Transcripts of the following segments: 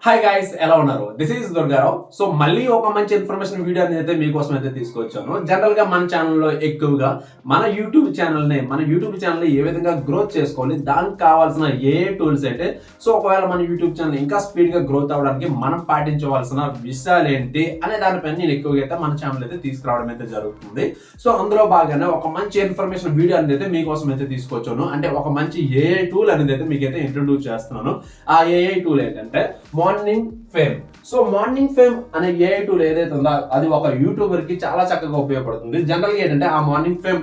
Hi guys, ఎలా ఉన్నారు? This is Durgarao. So మళ్ళీ ఒక మంచి ఇన్ఫర్మేషన్ వీడియో అయితే మీకోసం అయితే తీసుకొచ్చాను. జనరల్ గా మన ఛానల్లో ఎక్కువగా మన యూట్యూబ్ ఛానల్ ఏ విధంగా గ్రోత్ చేసుకోవాలి, దానికి కావాల్సిన ఏ టూల్స్ అయితే, సో ఒకవేళ మన యూట్యూబ్ ఛానల్ ఇంకా స్పీడ్ గా గ్రోత్ అవడానికి మనం పాటించవలసిన విషయాలు ఏంటి అనే దానిపైన నేను ఎక్కువగా అయితే మన ఛానల్ అయితే తీసుకురావడం అయితే జరుగుతుంది. సో అందులో భాగంగా ఒక మంచి ఇన్ఫర్మేషన్ వీడియో అనేది అయితే మీకోసం అయితే తీసుకొచ్చాను. అంటే ఒక మంచి ఏఐ టూల్ అనేది అయితే మీకైతే ఇంట్రొడ్యూస్ చేస్తున్నాను. ఆ ఏఐ టూల్ ఏంటంటే morning fame. So morning fame అనే ఏఐ టూల్ ఏదైతే ఉందో అది ఒక యూట్యూబర్ కి చాలా చక్కగా ఉపయోగపడుతుంది. జనరల్ గా ఏంటంటే ఆ మార్నింగ్ ఫేమ్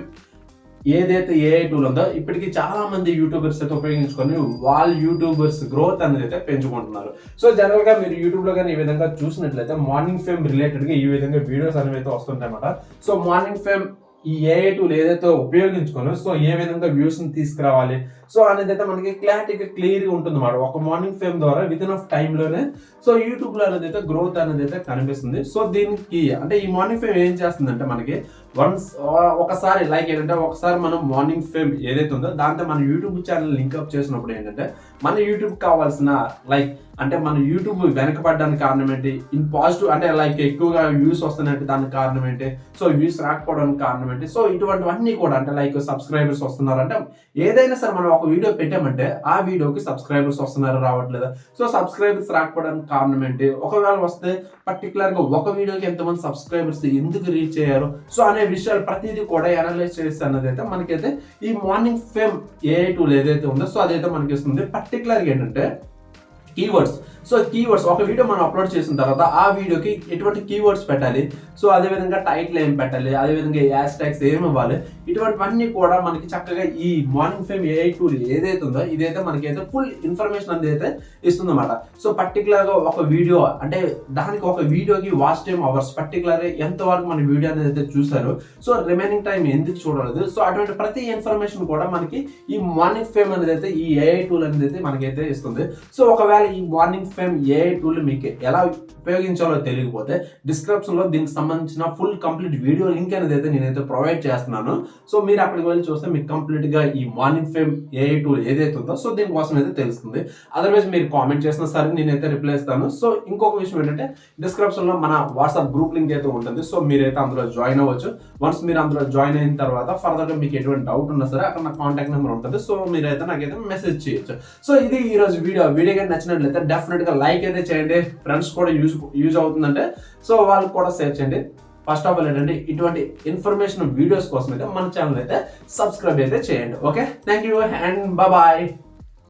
ఏదైతే ఏఐ టూల్ ఉందో ఇప్పటికి చాలా మంది యూట్యూబర్స్ అయితే ఉపయోగించుకొని వాళ్ళ యూట్యూబర్స్ గ్రోత్ అనేది అయితే పెంచుకుంటున్నారు. సో జనరల్ గా మీరు యూట్యూబ్ లో కానీ ఈ విధంగా చూసినట్లయితే మార్నింగ్ ఫేమ్ రిలేటెడ్ గా ఈ విధంగా వీడియోస్ అనేవి అయితే వస్తుంటాయి అన్నమాట. సో మార్నింగ్ ఫేమ్ ఈ ఏఐ టూల్ ఏదైతే ఉపయోగించుకోను సో ఏ విధంగా వ్యూస్ ని తీసుకురావాలి సో అనేది అయితే మనకి క్లారిటీగా క్లియర్ గా ఉంటుంది అన్నమాట. ఒక మార్నింగ్ ఫేమ్ ద్వారా విత్ ఇన్ ఆఫ్ టైమ్ లోనే సో యూట్యూబ్ లో అనేది అయితే గ్రోత్ అనేది అయితే కనిపిస్తుంది. సో దీనికి అంటే ఈ మార్నింగ్ ఫేమ్ ఏం చేస్తుందంటే మనకి ఒకసారి లైక్ ఏంటంటే ఒకసారి మనం మార్నింగ్ ఫేమ్ ఏదైతే ఉందో దాంతో మన యూట్యూబ్ ఛానల్ లింక్అప్ చేసినప్పుడు ఏంటంటే మన యూట్యూబ్ కావాల్సిన లైక్ అంటే మన యూట్యూబ్ వెనకపడడానికి కారణం ఏంటి, ఇన్ పాజిటివ్ అంటే లైక్ ఎక్కువగా వ్యూస్ వస్తున్నాయంటే దానికి కారణం ఏంటి, సో వ్యూస్ రాకపోవడానికి కారణం ఏంటి, సో ఇటువంటివన్నీ కూడా అంటే లైక్ సబ్స్క్రైబర్స్ వస్తున్నారంటే ఏదైనా సరే మనం ఒక వీడియో పెట్టామంటే ఆ వీడియోకి సబ్స్క్రైబర్స్ వస్తున్నారు రావట్లేదా, సో సబ్స్క్రైబర్స్ రాకపోవడానికి కారణం ఏంటి, ఒకవేళ వస్తే పర్టికులర్ గా ఒక వీడియోకి ఎంతమంది సబ్స్క్రైబర్స్ ఎందుకు రీచ్ అయ్యారు సో అనే విషయాలు ప్రతిదీ కూడా అనలైజ్ చేసి అన్నది అయితే మనకైతే ఈ మార్నింగ్ ఫేమ్ ఏఐ టూల్ ఏదైతే ఉందో సో అదైతే మనకి ఇస్తుంది. పర్టికులర్ గా ఏంటంటే కీవర్డ్స్. సో కీవర్డ్స్ ఒక వీడియో మనం అప్లోడ్ చేసిన తర్వాత ఆ వీడియోకి ఎటువంటి కీవర్డ్స్ పెట్టాలి, సో అదేవిధంగా టైటిల్ ఏం పెట్టాలి, అదేవిధంగా హ్యాష్ ట్యాగ్స్ ఏమి ఇవ్వాలి, ఇటువంటివన్నీ కూడా మనకి చక్కగా ఈ మార్నింగ్ ఫేమ్ ఏఐ టూల్ ఏదైతే ఉందో ఇదైతే మనకైతే ఫుల్ ఇన్ఫర్మేషన్ అనేది అయితే ఇస్తుంది అన్నమాట. సో పర్టికులర్ గా ఒక వీడియో అంటే దానికి ఒక వీడియోకి వాచ్ టైమ్ అవర్స్ పర్టికులర్ గా ఎంతవరకు మన వీడియో అనేది అయితే చూసారు, సో రిమైనింగ్ టైం ఎందుకు చూడలేదు, సో అటువంటి ప్రతి ఇన్ఫర్మేషన్ కూడా మనకి ఈ మార్నింగ్ ఫేమ్ అనేది అయితే ఈ ఏఐ టూల్ అనేది అయితే మనకైతే ఇస్తుంది. సో ఒకవేళ ఈ మార్నింగ్ ఫేమ్ ఏఐ టూల్ మీకు ఎలా ఉపయోగించాలో తెలియకపోతే డిస్క్రిప్షన్ లో దీనికి సంబంధించిన ఫుల్ కంప్లీట్ వీడియో లింక్ అనేది అయితే నేనైతే ప్రొవైడ్ చేస్తున్నాను. సో మీరు అక్కడికి వెళ్ళి చూస్తే మీకు కంప్లీట్ గా ఈ మార్నింగ్ ఫేమ్ ఏఐ టూల్ ఏదైతే ఉందో సో దీనికోసం అయితే తెలుస్తుంది. అదర్వైజ్ మీరు కామెంట్ చేసినా సరే నేనైతే రిప్లై ఇస్తాను. సో ఇంకొక విషయం ఏంటంటే డిస్క్రిప్షన్ లో మన వాట్సాప్ గ్రూప్ లింక్ అయితే ఉంటుంది. సో మీరైతే అందులో జాయిన్ అవ్వచ్చు. వన్స్ మీరు అందులో జాయిన్ అయిన తర్వాత ఫర్దర్ గా మీకు ఎటువంటి డౌట్ ఉన్నా సరే అక్కడ నా కాంటాక్ట్ నెంబర్ ఉంటుంది. సో మీరైతే నాకైతే మెసేజ్ చేయొచ్చు. సో ఇది ఈ రోజు వీడియో కానీ నచ్చినట్లయితే డెఫినెట్ గా లైక్ అయితే చేయండి. ఫ్రెండ్స్ కూడా యూజ్ అవుతుందంటే సో వాళ్ళకి కూడా షేర్ చేయండి. ఫస్ట్ ఆఫ్ ఆల్ ఏంటంటే ఇటువంటి ఇన్ఫర్మేషన్ వీడియోస్ కోసం అయితే మన ఛానల్ అయితే సబ్స్క్రైబ్ అయితే చేయండి. Okay, thank you and bye.